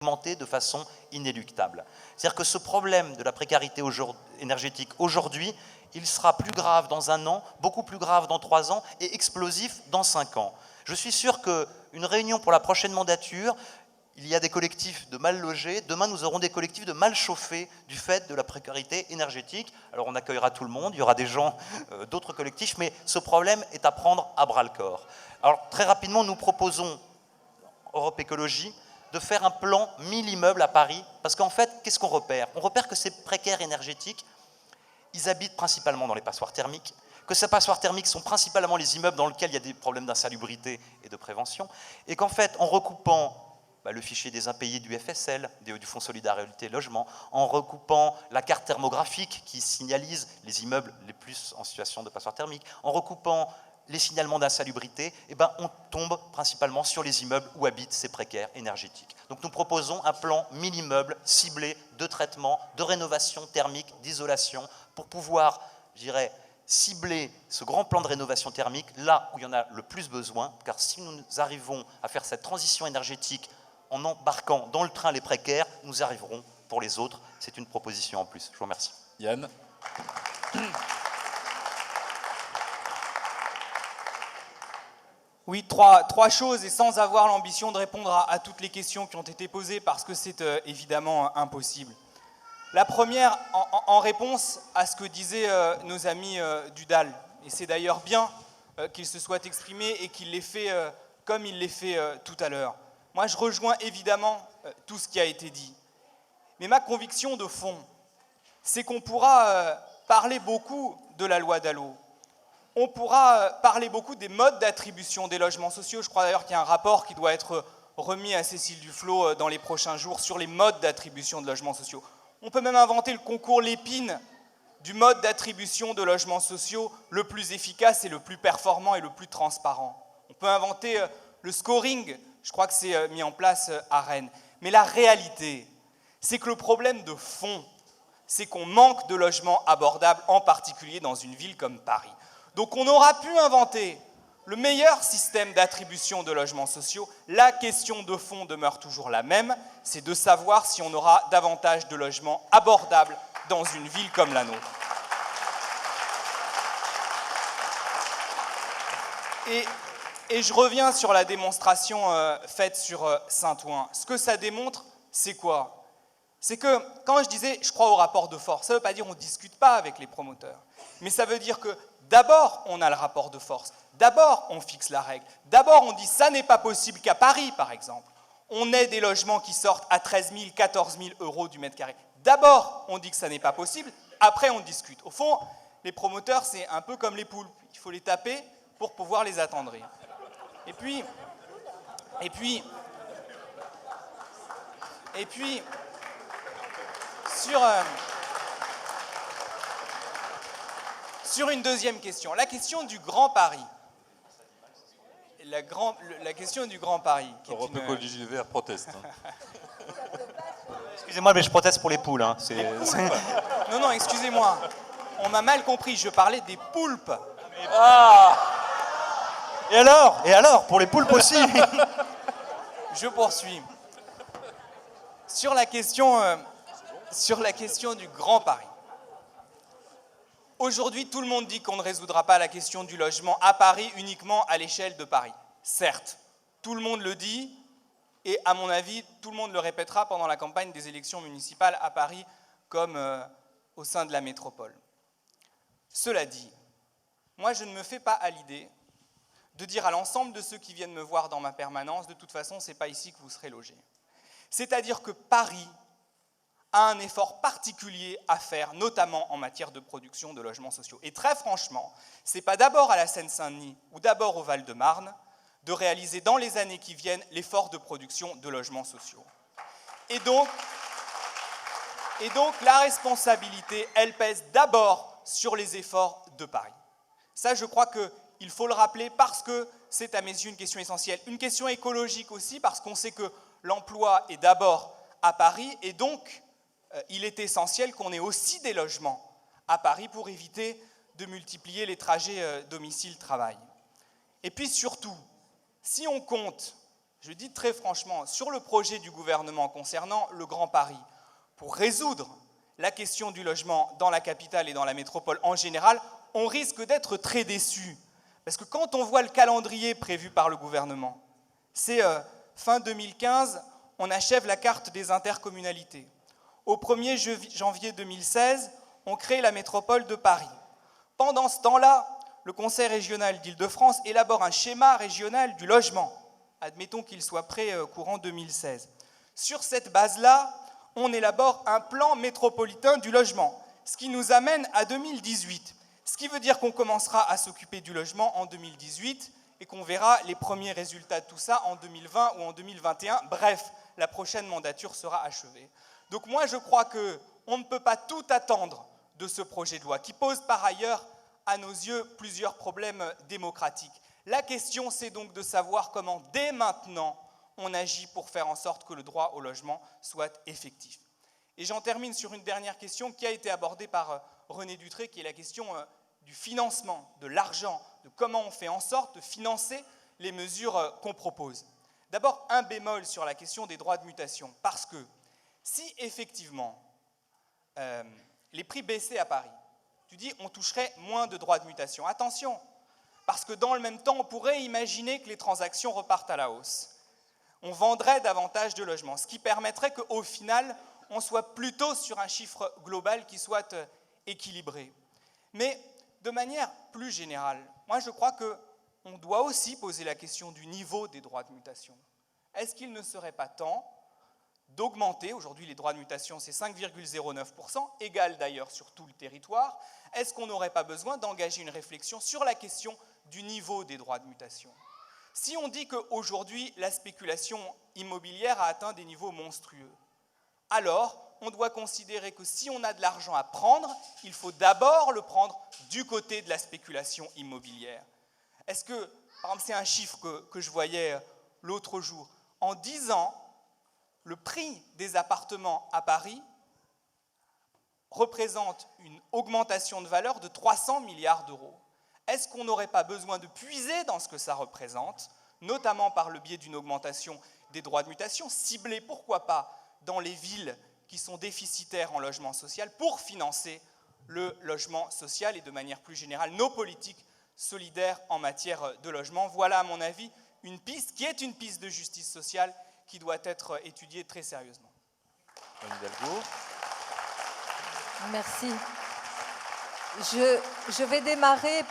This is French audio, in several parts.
augmenter de façon inéluctable. C'est-à-dire que ce problème de la précarité énergétique aujourd'hui, il sera plus grave dans 1 an, beaucoup plus grave dans 3 ans et explosif dans 5 ans. Je suis sûr qu'une réunion pour la prochaine mandature, il y a des collectifs de mal logés, demain nous aurons des collectifs de mal chauffés du fait de la précarité énergétique. Alors on accueillera tout le monde, il y aura des gens d'autres collectifs, mais ce problème est à prendre à bras-le-corps. Alors très rapidement, nous proposons, Europe Écologie, de faire un plan 1000 immeubles à Paris, parce qu'en fait, qu'est-ce qu'on repère? On repère que ces précaires énergétiques, ils habitent principalement dans les passoires thermiques, que ces passoires thermiques sont principalement les immeubles dans lesquels il y a des problèmes d'insalubrité et de prévention, et qu'en fait, en recoupant le fichier des impayés du FSL, du Fonds Solidarité Logement, en recoupant la carte thermographique qui signalise les immeubles les plus en situation de passoire thermique, en recoupant les signalements d'insalubrité, on tombe principalement sur les immeubles où habitent ces précaires énergétiques. Donc nous proposons un plan 1000 immeubles ciblés de traitement, de rénovation thermique, d'isolation, pour pouvoir, je dirais, cibler ce grand plan de rénovation thermique là où il y en a le plus besoin, car si nous arrivons à faire cette transition énergétique en embarquant dans le train les précaires, nous arriverons pour les autres. C'est une proposition en plus. Je vous remercie. Yann. Oui, trois choses, et sans avoir l'ambition de répondre à toutes les questions qui ont été posées, parce que c'est évidemment impossible. La première, en réponse à ce que disaient nos amis du DAL, et c'est d'ailleurs bien qu'ils se soient exprimés et qu'ils l'aient fait comme il l'a fait tout à l'heure. Moi, je rejoins évidemment tout ce qui a été dit. Mais ma conviction de fond, c'est qu'on pourra parler beaucoup de la loi Dallot. On pourra parler beaucoup des modes d'attribution des logements sociaux. Je crois d'ailleurs qu'il y a un rapport qui doit être remis à Cécile Duflot dans les prochains jours sur les modes d'attribution de logements sociaux. On peut même inventer le concours Lépine du mode d'attribution de logements sociaux le plus efficace et le plus performant et le plus transparent. On peut inventer le scoring, je crois que c'est mis en place à Rennes. Mais la réalité, c'est que le problème de fond, c'est qu'on manque de logements abordables, en particulier dans une ville comme Paris. Donc on aura pu inventer le meilleur système d'attribution de logements sociaux. La question de fond demeure toujours la même, c'est de savoir si on aura davantage de logements abordables dans une ville comme la nôtre. Et je reviens sur la démonstration faite sur Saint-Ouen. Ce que ça démontre, c'est quoi? C'est que quand je disais « je crois au rapport de force », ça ne veut pas dire qu'on ne discute pas avec les promoteurs. Mais ça veut dire que d'abord, on a le rapport de force. D'abord, on fixe la règle. D'abord, on dit « ça n'est pas possible qu'à Paris, par exemple, on ait des logements qui sortent à 13 000, 14 000 euros du mètre carré ». D'abord, on dit que ça n'est pas possible. Après, on discute. Au fond, les promoteurs, c'est un peu comme les poules. Il faut les taper pour pouvoir les attendrir. Et puis, sur une deuxième question, la question du Grand Paris. La question du Grand Paris. Europe Écologie Les Verts proteste. Excusez-moi, mais je proteste pour les poules. Hein. Non, excusez-moi. On m'a mal compris, je parlais des poulpes. Ah! Et alors, pour les poulpes aussi. Je poursuis. Sur la question du Grand Paris. Aujourd'hui, tout le monde dit qu'on ne résoudra pas la question du logement à Paris uniquement à l'échelle de Paris. Certes, tout le monde le dit, et à mon avis, tout le monde le répétera pendant la campagne des élections municipales à Paris comme au sein de la métropole. Cela dit, moi je ne me fais pas à l'idée de dire à l'ensemble de ceux qui viennent me voir dans ma permanence, de toute façon, ce n'est pas ici que vous serez logés. C'est-à-dire que Paris a un effort particulier à faire, notamment en matière de production de logements sociaux. Et très franchement, ce n'est pas d'abord à la Seine-Saint-Denis ou d'abord au Val-de-Marne de réaliser dans les années qui viennent l'effort de production de logements sociaux. Et donc la responsabilité, elle pèse d'abord sur les efforts de Paris. Ça, je crois qu'il faut le rappeler parce que c'est à mes yeux une question essentielle. Une question écologique aussi, parce qu'on sait que l'emploi est d'abord à Paris, et donc il est essentiel qu'on ait aussi des logements à Paris pour éviter de multiplier les trajets domicile-travail. Et puis surtout, si on compte je dis très franchement, sur le projet du gouvernement concernant le Grand Paris, pour résoudre la question du logement dans la capitale et dans la métropole en général, on risque d'être très déçus. Parce que quand on voit le calendrier prévu par le gouvernement, c'est fin 2015, on achève la carte des intercommunalités. Au 1er janvier 2016, on crée la métropole de Paris. Pendant ce temps-là, le Conseil régional d'Île-de-France élabore un schéma régional du logement. Admettons qu'il soit prêt courant 2016. Sur cette base-là, on élabore un plan métropolitain du logement, ce qui nous amène à 2018. Ce qui veut dire qu'on commencera à s'occuper du logement en 2018 et qu'on verra les premiers résultats de tout ça en 2020 ou en 2021. Bref, la prochaine mandature sera achevée. Donc moi, je crois qu'on ne peut pas tout attendre de ce projet de loi, qui pose par ailleurs, à nos yeux, plusieurs problèmes démocratiques. La question, c'est donc de savoir comment, dès maintenant, on agit pour faire en sorte que le droit au logement soit effectif. Et j'en termine sur une dernière question qui a été abordée par René Dutré, qui est la question du financement, de l'argent, de comment on fait en sorte de financer les mesures qu'on propose. D'abord, un bémol sur la question des droits de mutation, parce que si effectivement les prix baissaient à Paris, tu dis on toucherait moins de droits de mutation. Attention, parce que dans le même temps, on pourrait imaginer que les transactions repartent à la hausse. On vendrait davantage de logements, ce qui permettrait qu'au final, on soit plutôt sur un chiffre global qui soit équilibré. Mais de manière plus générale, moi je crois qu'on doit aussi poser la question du niveau des droits de mutation. Est-ce qu'il ne serait pas temps d'augmenter, aujourd'hui les droits de mutation c'est 5,09%, égal d'ailleurs sur tout le territoire, est-ce qu'on n'aurait pas besoin d'engager une réflexion sur la question du niveau des droits de mutation ? Si on dit qu'aujourd'hui la spéculation immobilière a atteint des niveaux monstrueux, alors on doit considérer que si on a de l'argent à prendre, il faut d'abord le prendre du côté de la spéculation immobilière. Est-ce que, par exemple, c'est un chiffre que je voyais l'autre jour, en 10 ans, le prix des appartements à Paris représente une augmentation de valeur de 300 milliards d'euros. Est-ce qu'on n'aurait pas besoin de puiser dans ce que ça représente, notamment par le biais d'une augmentation des droits de mutation, ciblée, pourquoi pas, dans les villes qui sont déficitaires en logement social, pour financer le logement social et de manière plus générale nos politiques solidaires en matière de logement. Voilà, à mon avis, une piste qui est une piste de justice sociale qui doit être étudiée très sérieusement. Merci. Je vais démarrer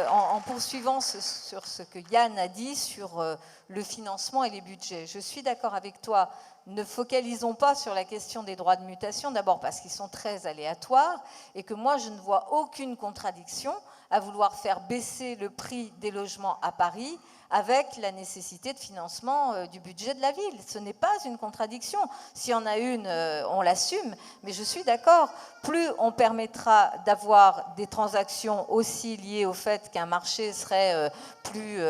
en poursuivant sur ce que Yann a dit sur le financement et les budgets. Je suis d'accord avec toi, ne focalisons pas sur la question des droits de mutation, d'abord parce qu'ils sont très aléatoires et que moi je ne vois aucune contradiction à vouloir faire baisser le prix des logements à Paris avec la nécessité de financement du budget de la ville. Ce n'est pas une contradiction. S'il y en a une, on l'assume, mais je suis d'accord. Plus on permettra d'avoir des transactions aussi liées au fait qu'un marché serait plus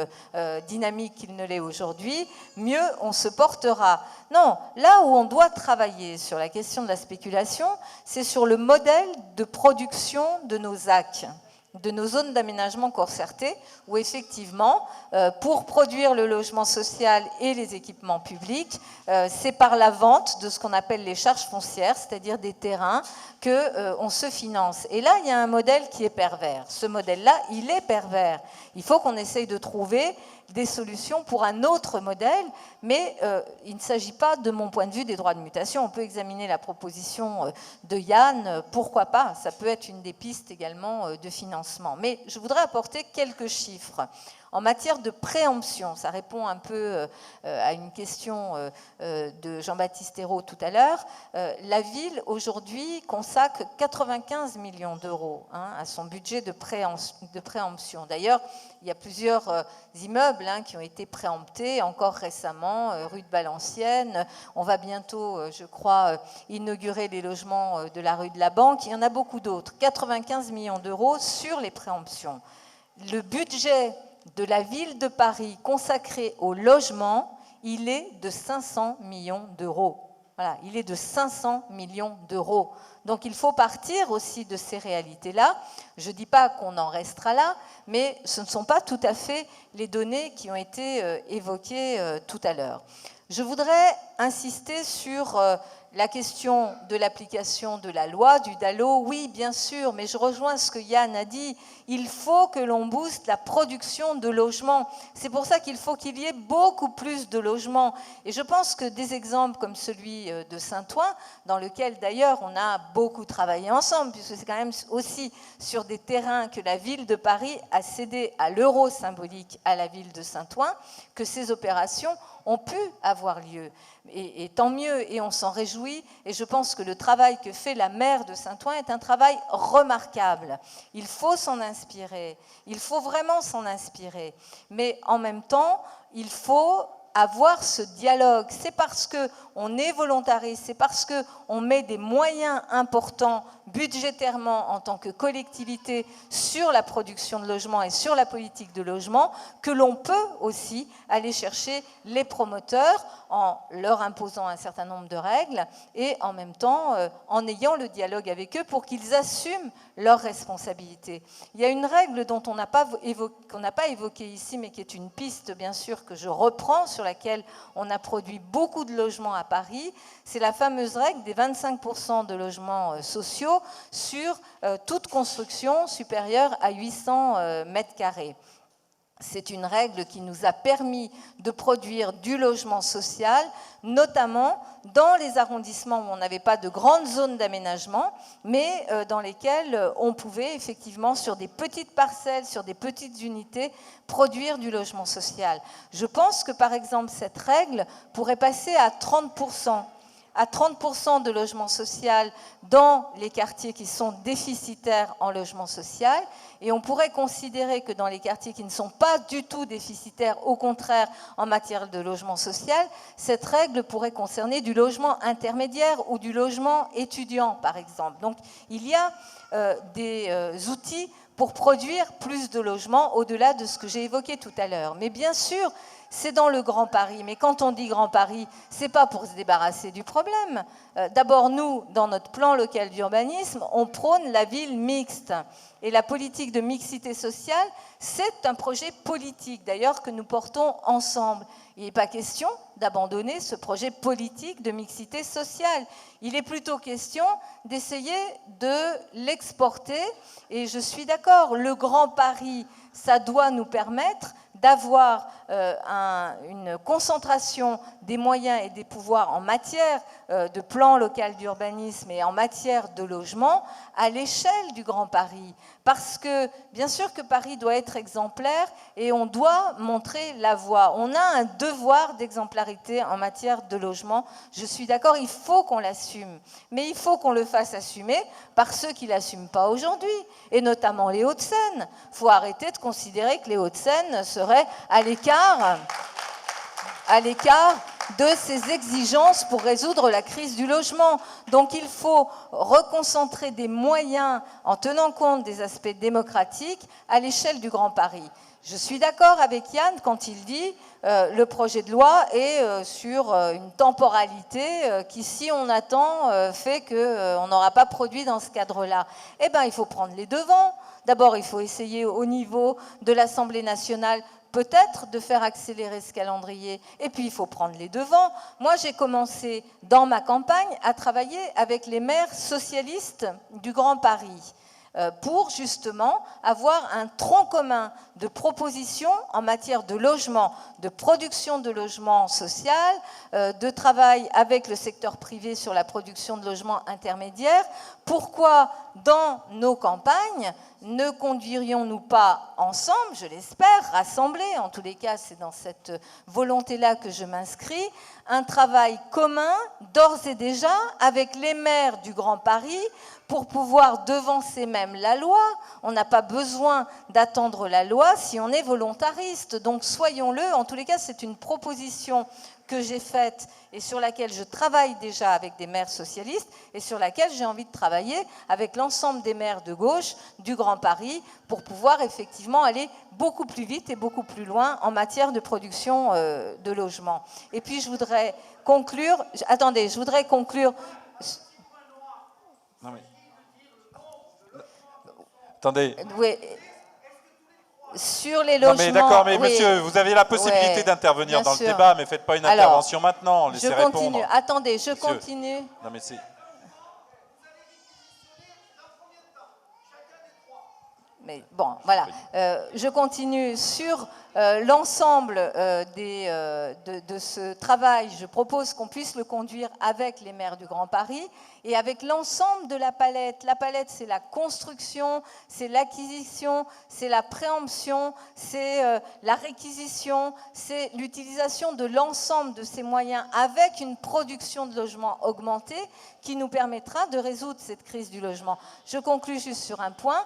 dynamique qu'il ne l'est aujourd'hui, mieux on se portera. Non, là où on doit travailler sur la question de la spéculation, c'est sur le modèle de production de nos ZAC, de nos zones d'aménagement concerté, où effectivement, pour produire le logement social et les équipements publics, c'est par la vente de ce qu'on appelle les charges foncières, c'est-à-dire des terrains, qu'on se finance. Et là, il y a un modèle qui est pervers. Ce modèle-là, il est pervers. Il faut qu'on essaye de trouver des solutions pour un autre modèle, mais il ne s'agit pas, de mon point de vue, des droits de mutation. On peut examiner la proposition de Yann, pourquoi pas, ça peut être une des pistes également de financement. Mais je voudrais apporter quelques chiffres. En matière de préemption, ça répond un peu à une question de Jean-Baptiste Ayrault tout à l'heure, la ville aujourd'hui consacre 95 millions d'euros à son budget de préemption. D'ailleurs, il y a plusieurs immeubles qui ont été préemptés encore récemment, rue de Valenciennes. On va bientôt, je crois, inaugurer les logements de la rue de la Banque. Il y en a beaucoup d'autres. 95 millions d'euros sur les préemptions. Le budget de la ville de Paris consacré au logement, il est de 500 millions d'euros. Voilà, il est de 500 millions d'euros. Donc il faut partir aussi de ces réalités-là. Je ne dis pas qu'on en restera là, mais ce ne sont pas tout à fait les données qui ont été évoquées tout à l'heure. Je voudrais insister sur la question de l'application de la loi, du DALO. Oui, bien sûr, mais je rejoins ce que Yann a dit. Il faut que l'on booste la production de logements. C'est pour ça qu'il faut qu'il y ait beaucoup plus de logements. Et je pense que des exemples comme celui de Saint-Ouen, dans lequel d'ailleurs on a beaucoup travaillé ensemble, puisque c'est quand même aussi sur des terrains que la ville de Paris a cédé à l'euro symbolique à la ville de Saint-Ouen, que ces opérations ont pu avoir lieu. Et tant mieux, et on s'en réjouit. Et je pense que le travail que fait la maire de Saint-Ouen est un travail remarquable. Il faut s'en inspirer. Il faut vraiment s'en inspirer. Mais en même temps, il faut avoir ce dialogue. C'est parce qu'on est volontariste, c'est parce qu'on met des moyens importants budgétairement en tant que collectivité sur la production de logements et sur la politique de logement que l'on peut aussi aller chercher les promoteurs en leur imposant un certain nombre de règles et en même temps en ayant le dialogue avec eux pour qu'ils assument leurs responsabilités. Il y a une règle dont on n'a pas évoqué ici, mais qui est une piste, bien sûr, que je reprends, sur laquelle on a produit beaucoup de logements à Paris. C'est la fameuse règle des 25% de logements sociaux sur toute construction supérieure à 800 mètres carrés. C'est une règle qui nous a permis de produire du logement social, notamment dans les arrondissements où on n'avait pas de grandes zones d'aménagement, mais dans lesquels on pouvait effectivement, sur des petites parcelles, sur des petites unités, produire du logement social. Je pense que, par exemple, cette règle pourrait passer à 30%. À 30% de logement social dans les quartiers qui sont déficitaires en logement social. Et on pourrait considérer que dans les quartiers qui ne sont pas du tout déficitaires, au contraire, en matière de logement social, cette règle pourrait concerner du logement intermédiaire ou du logement étudiant, par exemple. Donc, il y a des outils pour produire plus de logements au-delà de ce que j'ai évoqué tout à l'heure. Mais bien sûr, c'est dans le Grand Paris. Mais quand on dit Grand Paris, ce n'est pas pour se débarrasser du problème. D'abord, nous, dans notre plan local d'urbanisme, on prône la ville mixte. Et la politique de mixité sociale, c'est un projet politique, d'ailleurs, que nous portons ensemble. Il n'est pas question d'abandonner ce projet politique de mixité sociale. Il est plutôt question d'essayer de l'exporter. Et je suis d'accord, le Grand Paris, ça doit nous permettre d'avoir une concentration des moyens et des pouvoirs en matière de plan local d'urbanisme et en matière de logement à l'échelle du Grand Paris. Parce que, bien sûr que Paris doit être exemplaire et on doit montrer la voie. On a un devoir d'exemplarité en matière de logement. Je suis d'accord, il faut qu'on l'assume. Mais il faut qu'on le fasse assumer par ceux qui ne l'assument pas aujourd'hui, et notamment les Hauts-de-Seine. Il faut arrêter de considérer que les Hauts-de-Seine seraient à l'écart de ces exigences pour résoudre la crise du logement. Donc il faut reconcentrer des moyens en tenant compte des aspects démocratiques à l'échelle du Grand Paris. Je suis d'accord avec Yann quand il dit le projet de loi est sur une temporalité qui, si on attend, fait qu'on n'aura pas produit dans ce cadre-là. Eh bien, il faut prendre les devants. D'abord, il faut essayer au niveau de l'Assemblée nationale peut-être de faire accélérer ce calendrier. Et puis, il faut prendre les devants. Moi, j'ai commencé dans ma campagne à travailler avec les maires socialistes du Grand Paris pour justement avoir un tronc commun de propositions en matière de logement, de production de logement social, de travail avec le secteur privé sur la production de logements intermédiaires. Pourquoi, dans nos campagnes, ne conduirions-nous pas ensemble, je l'espère, rassemblés, en tous les cas c'est dans cette volonté-là que je m'inscris, un travail commun, d'ores et déjà, avec les maires du Grand Paris, pour pouvoir devancer même la loi. On n'a pas besoin d'attendre la loi si on est volontariste. Donc soyons-le, en tous les cas c'est une proposition que j'ai faite et sur laquelle je travaille déjà avec des maires socialistes et sur laquelle j'ai envie de travailler avec l'ensemble des maires de gauche du Grand Paris pour pouvoir effectivement aller beaucoup plus vite et beaucoup plus loin en matière de production de logements. Et puis je voudrais conclure, Non mais... Attendez. Oui. Sur les logements... Non mais d'accord, mais oui, monsieur, vous avez la possibilité ouais, d'intervenir dans sûr. le débat, mais faites pas une intervention maintenant, laissez je répondre. continue. Attendez, je Monsieur. continue. Non mais c'est... Mais bon, voilà. Je continue sur l'ensemble de ce travail. Je propose qu'on puisse le conduire avec les maires du Grand Paris et avec l'ensemble de la palette. La palette, c'est la construction, c'est l'acquisition, c'est la préemption, c'est la réquisition, c'est l'utilisation de l'ensemble de ces moyens avec une production de logements augmentée qui nous permettra de résoudre cette crise du logement. Je conclus juste sur un point.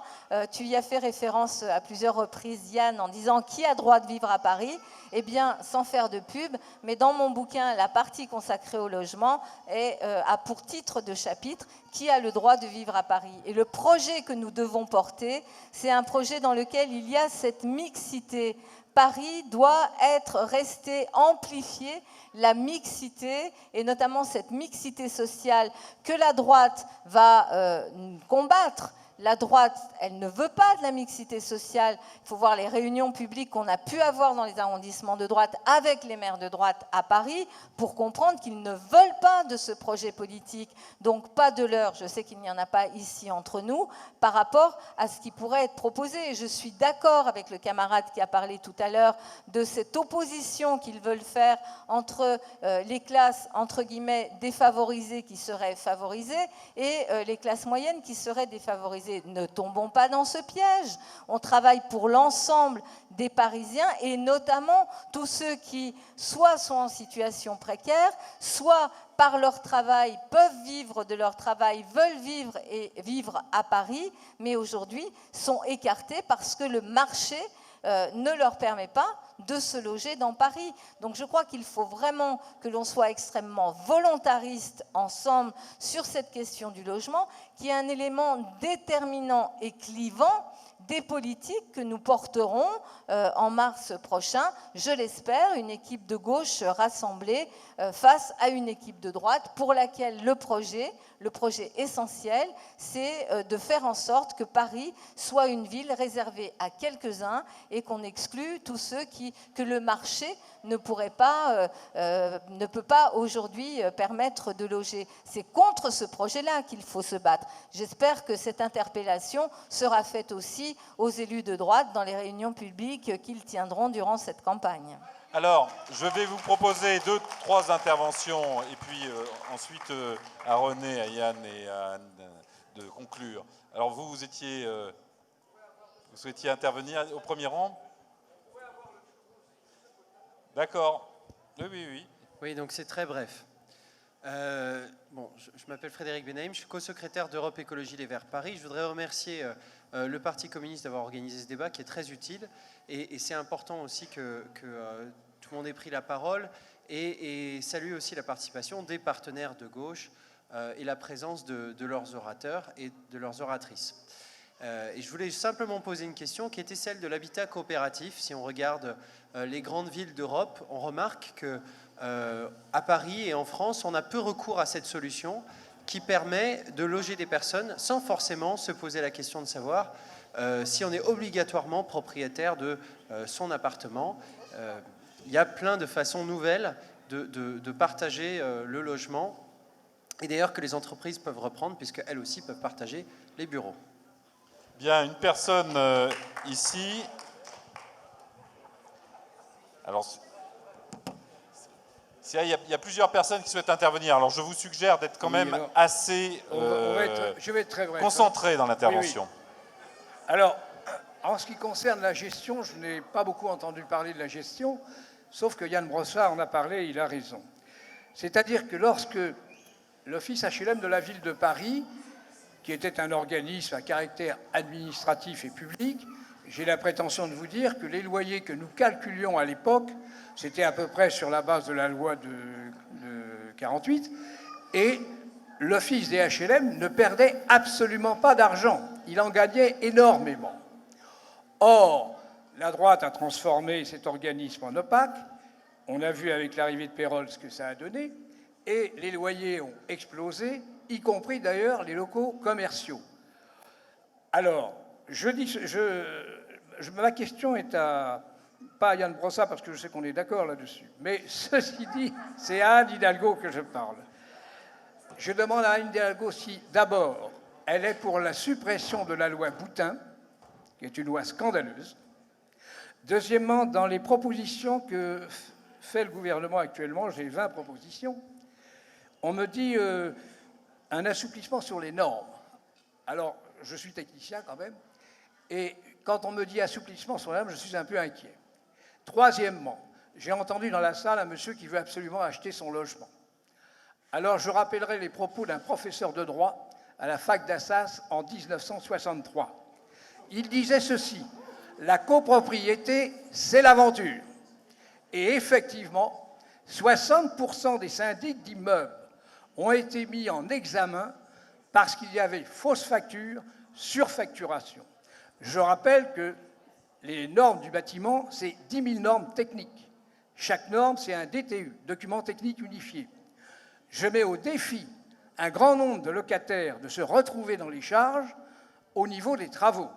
Tu y as fait référence à plusieurs reprises, Yann, en disant qui a droit de vivre à Paris. Eh bien, sans faire de pub, mais dans mon bouquin, la partie consacrée au logement a pour titre de chapitre qui a le droit de vivre à Paris. Et le projet que nous devons porter, c'est un projet dans lequel il y a cette mixité. Paris doit rester amplifié, la mixité, et notamment cette mixité sociale que la droite va combattre. La droite, elle ne veut pas de la mixité sociale. Il faut voir les réunions publiques qu'on a pu avoir dans les arrondissements de droite avec les maires de droite à Paris pour comprendre qu'ils ne veulent pas de ce projet politique. Donc pas de leur, je sais qu'il n'y en a pas ici entre nous, par rapport à ce qui pourrait être proposé. Et je suis d'accord avec le camarade qui a parlé tout à l'heure de cette opposition qu'ils veulent faire entre les classes, entre guillemets, défavorisées qui seraient favorisées et les classes moyennes qui seraient défavorisées. Ne tombons pas dans ce piège. On travaille pour l'ensemble des Parisiens et notamment tous ceux qui soit sont en situation précaire, soit par leur travail peuvent vivre de leur travail, veulent vivre et vivre à Paris, mais aujourd'hui sont écartés parce que le marché ne leur permet pas de se loger dans Paris. Donc je crois qu'il faut vraiment que l'on soit extrêmement volontariste ensemble sur cette question du logement, qui est un élément déterminant et clivant des politiques que nous porterons en mars prochain, je l'espère, une équipe de gauche rassemblée face à une équipe de droite pour laquelle le projet essentiel, c'est de faire en sorte que Paris soit une ville réservée à quelques-uns et qu'on exclue tous ceux que le marché ne peut pas aujourd'hui permettre de loger. C'est contre ce projet-là qu'il faut se battre. J'espère que cette interpellation sera faite aussi aux élus de droite dans les réunions publiques qu'ils tiendront durant cette campagne. Alors, je vais vous proposer 2-3 interventions et puis ensuite à René, à Yann et à Anne de conclure. Alors vous souhaitiez intervenir au premier rang ? D'accord. Oui. Oui, donc c'est très bref. Je m'appelle Frédéric Benahim, je suis co-secrétaire d'Europe Écologie Les Verts Paris. Je voudrais remercier le Parti communiste d'avoir organisé ce débat qui est très utile. Et c'est important aussi que tout le monde ait pris la parole et saluer aussi la participation des partenaires de gauche et la présence de leurs orateurs et de leurs oratrices. Et je voulais simplement poser une question qui était celle de l'habitat coopératif. Si on regarde les grandes villes d'Europe, on remarque qu'à Paris et en France, on a peu recours à cette solution qui permet de loger des personnes sans forcément se poser la question de savoir si on est obligatoirement propriétaire de son appartement. Il y a plein de façons nouvelles de partager le logement et d'ailleurs que les entreprises peuvent reprendre puisqu'elles aussi peuvent partager les bureaux. Bien, une personne ici. Alors, il y a plusieurs personnes qui souhaitent intervenir. Alors, je vous suggère d'être quand même assez je vais être très bref, concentré dans l'intervention. Oui. Alors, en ce qui concerne la gestion, je n'ai pas beaucoup entendu parler de la gestion, sauf que Yann Brossard en a parlé, il a raison. C'est-à-dire que lorsque l'Office HLM de la ville de Paris, qui était un organisme à caractère administratif et public, j'ai la prétention de vous dire que les loyers que nous calculions à l'époque, c'était à peu près sur la base de la loi de 48, et l'Office des HLM ne perdait absolument pas d'argent. Il en gagnait énormément. Or, la droite a transformé cet organisme en opaque. On a vu avec l'arrivée de Pérolle ce que ça a donné. Et les loyers ont explosé, y compris d'ailleurs les locaux commerciaux. Alors, ma question est pas à Yann Brossat, parce que je sais qu'on est d'accord là-dessus, mais ceci dit, c'est à Anne Hidalgo que je parle. Je demande à Anne Hidalgo si, d'abord, elle est pour la suppression de la loi Boutin, qui est une loi scandaleuse. Deuxièmement, dans les propositions que fait le gouvernement actuellement, j'ai 20 propositions, on me dit un assouplissement sur les normes. Alors, je suis technicien quand même, et quand on me dit assouplissement sur les normes, je suis un peu inquiet. Troisièmement, j'ai entendu dans la salle un monsieur qui veut absolument acheter son logement. Alors, je rappellerai les propos d'un professeur de droit à la fac d'Assas en 1963. Il disait ceci: la copropriété, c'est l'aventure. Et effectivement, 60% des syndics d'immeubles ont été mis en examen parce qu'il y avait fausse facture, surfacturation. Je rappelle que les normes du bâtiment, c'est 10 000 normes techniques. Chaque norme, c'est un DTU, document technique unifié. Je mets au défi un grand nombre de locataires de se retrouver dans les charges au niveau des travaux.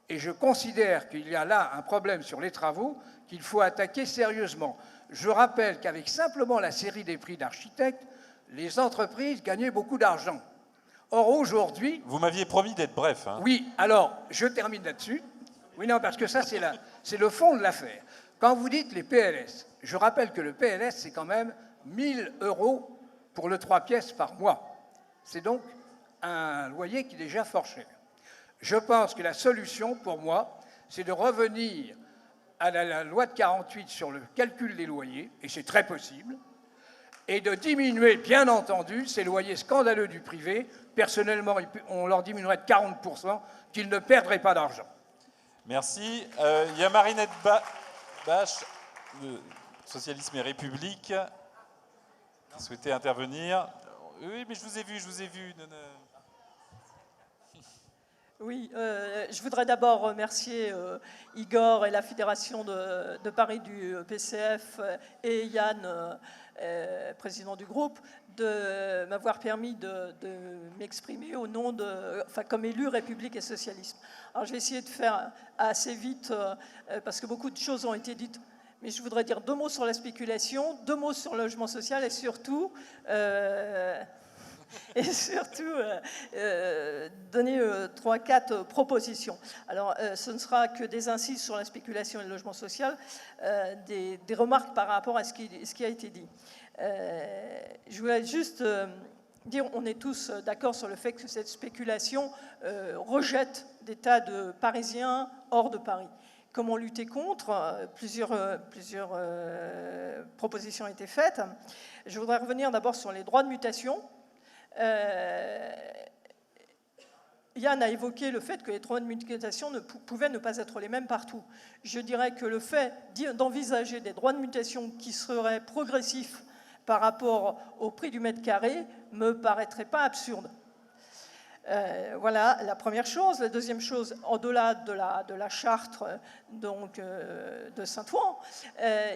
Et je considère qu'il y a là un problème sur les travaux qu'il faut attaquer sérieusement. Je rappelle qu'avec simplement la série des prix d'architectes, les entreprises gagnaient beaucoup d'argent. Or, aujourd'hui... Vous m'aviez promis d'être bref. Hein. Oui, alors, je termine là-dessus. Oui, non, parce que ça, c'est le fond de l'affaire. Quand vous dites les PLS, je rappelle que le PLS, c'est quand même 1 000 € pour le 3 pièces par mois. C'est donc un loyer qui est déjà fort cher. Je pense que la solution, pour moi, c'est de revenir à la loi de 48 sur le calcul des loyers, et c'est très possible, et de diminuer, bien entendu, ces loyers scandaleux du privé. Personnellement, on leur diminuerait de 40%, qu'ils ne perdraient pas d'argent. Merci. Il y a Marinette Bache, Socialisme et République, qui souhaitait intervenir. Oui, mais je vous ai vu. Oui, je voudrais d'abord remercier Igor et la Fédération de Paris du PCF et Yann, président du groupe, de m'avoir permis de m'exprimer au nom comme élu République et Socialisme. Alors je vais essayer de faire assez vite parce que beaucoup de choses ont été dites, mais je voudrais dire 2 mots sur la spéculation, 2 mots sur le logement social et surtout donner 3-4 propositions. Alors, ce ne sera que des incises sur la spéculation et le logement social, des remarques par rapport à ce qui a été dit. Je voulais juste dire, on est tous d'accord sur le fait que cette spéculation rejette des tas de Parisiens hors de Paris. Comment lutter contre? Plusieurs propositions ont été faites. Je voudrais revenir d'abord sur les droits de mutation. Yann a évoqué le fait que les droits de mutation pouvaient ne pas être les mêmes partout. Je dirais que le fait d'envisager des droits de mutation qui seraient progressifs par rapport au prix du mètre carré me paraîtrait pas absurde. Voilà la première chose. La deuxième chose, au-delà de la charte donc, de Saint-Ouen,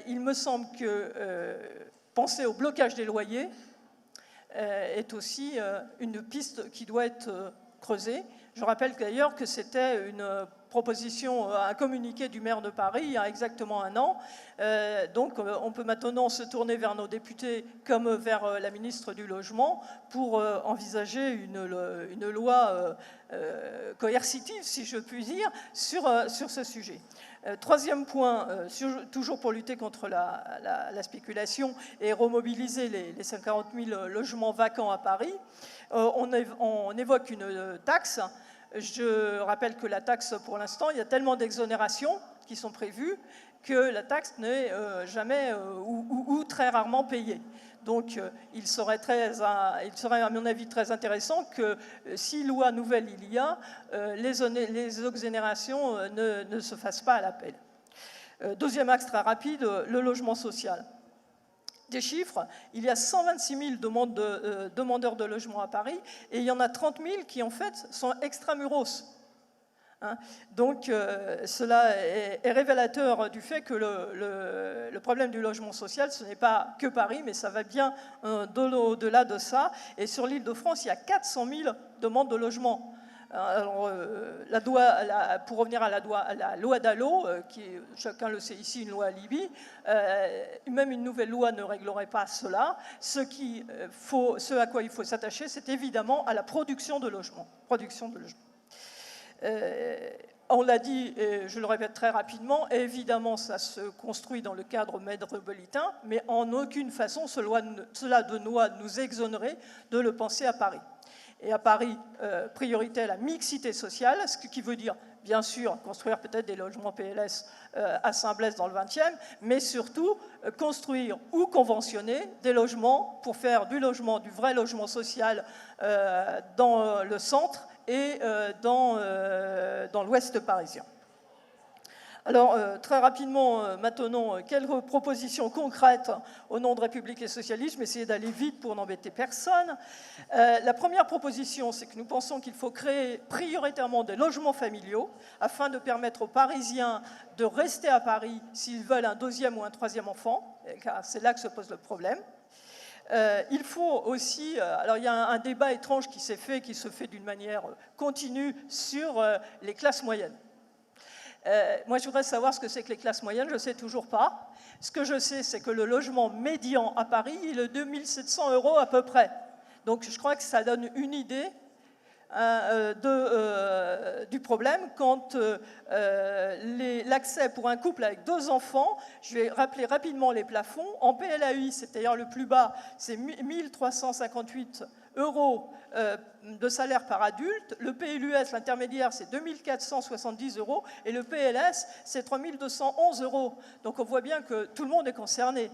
il me semble que penser au blocage des loyers est aussi une piste qui doit être creusée. Je rappelle d'ailleurs que c'était une proposition, un communiqué du maire de Paris il y a exactement 1 an. Donc on peut maintenant se tourner vers nos députés comme vers la ministre du Logement pour envisager une loi coercitive, si je puis dire, sur ce sujet. Troisième point, toujours pour lutter contre la spéculation et remobiliser les 50 000 logements vacants à Paris, on évoque une taxe. Je rappelle que la taxe, pour l'instant, il y a tellement d'exonérations qui sont prévues que la taxe n'est jamais ou très rarement payée. Donc il serait à mon avis très intéressant que si loi nouvelle il y a, les exonérations ne se fassent pas à l'appel. Deuxième axe très rapide, le logement social. Des chiffres, il y a 126 000 demandeurs de logement à Paris et il y en a 30 000 qui en fait sont extramuros. Donc cela est révélateur du fait que le problème du logement social, ce n'est pas que Paris, mais ça va bien au-delà de ça. Et sur l'Île-de-France, il y a 400 000 demandes de logement. Alors, pour revenir à la loi Dallot, qui est, chacun le sait ici, une loi alibi, même une nouvelle loi ne réglerait pas cela. Ce à quoi il faut s'attacher, c'est évidemment à la production de logements. On l'a dit, et je le répète très rapidement, évidemment ça se construit dans le cadre métropolitain, mais en aucune façon cela ne doit nous exonérer de le penser à Paris. Et à Paris, priorité à la mixité sociale, ce qui veut dire, bien sûr, construire peut-être des logements PLS à Saint-Blaise dans le 20e, mais surtout construire ou conventionner des logements pour faire du vrai logement social dans le centre et dans l'ouest parisien. Alors, très rapidement, maintenant, quelles propositions concrètes au nom de République et Socialisme? Je vais essayer d'aller vite pour n'embêter personne. La première proposition, c'est que nous pensons qu'il faut créer prioritairement des logements familiaux afin de permettre aux Parisiens de rester à Paris s'ils veulent un deuxième ou un troisième enfant, car c'est là que se pose le problème. Il faut aussi, alors il y a un débat étrange qui se fait d'une manière continue sur les classes moyennes. Moi, je voudrais savoir ce que c'est que les classes moyennes, je ne sais toujours pas. Ce que je sais, c'est que le logement médian à Paris, il est de 2 700 € à peu près. Donc, je crois que ça donne une idée du problème quand l'accès pour un couple avec 2 enfants, je vais rappeler rapidement les plafonds. En PLAI, c'est d'ailleurs le plus bas, c'est 1 358 € de salaire par adulte. Le PLUS, l'intermédiaire, c'est 2 470 € et le PLS, c'est 3 211 €. Donc on voit bien que tout le monde est concerné.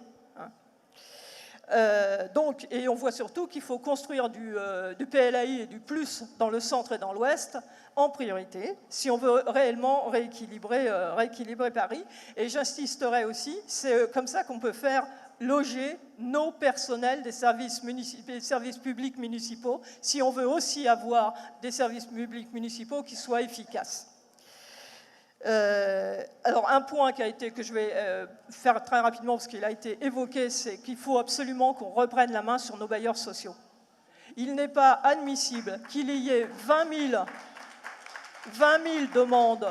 Et on voit surtout qu'il faut construire du PLAI et du plus dans le centre et dans l'ouest en priorité, si on veut réellement rééquilibrer Paris. Et j'insisterai aussi, c'est comme ça qu'on peut faire loger nos personnels des services publics municipaux, si on veut aussi avoir des services publics municipaux qui soient efficaces. Alors un point que je vais faire très rapidement parce qu'il a été évoqué, c'est qu'il faut absolument qu'on reprenne la main sur nos bailleurs sociaux. Il n'est pas admissible qu'il y ait 20 000 demandes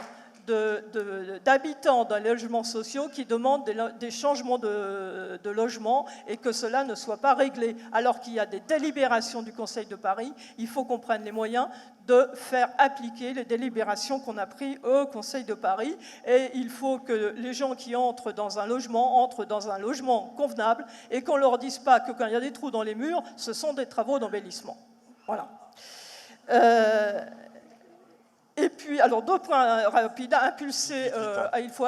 d'habitants dans les logements sociaux qui demandent des changements de logement et que cela ne soit pas réglé. Alors qu'il y a des délibérations du Conseil de Paris, il faut qu'on prenne les moyens de faire appliquer les délibérations qu'on a prises au Conseil de Paris. Et il faut que les gens qui entrent dans un logement convenable et qu'on ne leur dise pas que quand il y a des trous dans les murs, ce sont des travaux d'embellissement. Voilà. Et puis, alors d'autres points rapides, il faut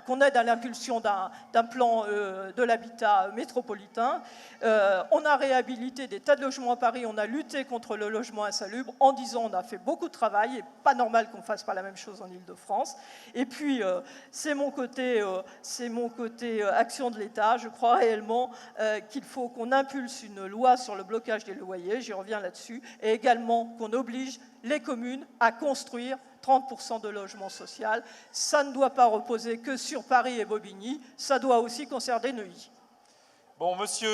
qu'on aide à l'impulsion d'un plan de l'habitat métropolitain. On a réhabilité des tas de logements à Paris, on a lutté contre le logement insalubre en disant on a fait beaucoup de travail et pas normal qu'on ne fasse pas la même chose en Île-de-France. Et puis, c'est mon côté action de l'État. Je crois réellement qu'il faut qu'on impulse une loi sur le blocage des loyers, j'y reviens là-dessus, et également qu'on oblige les communes à construire 30% de logements sociaux. Ça ne doit pas reposer que sur Paris et Bobigny, ça doit aussi concerner Neuilly. Bon, monsieur...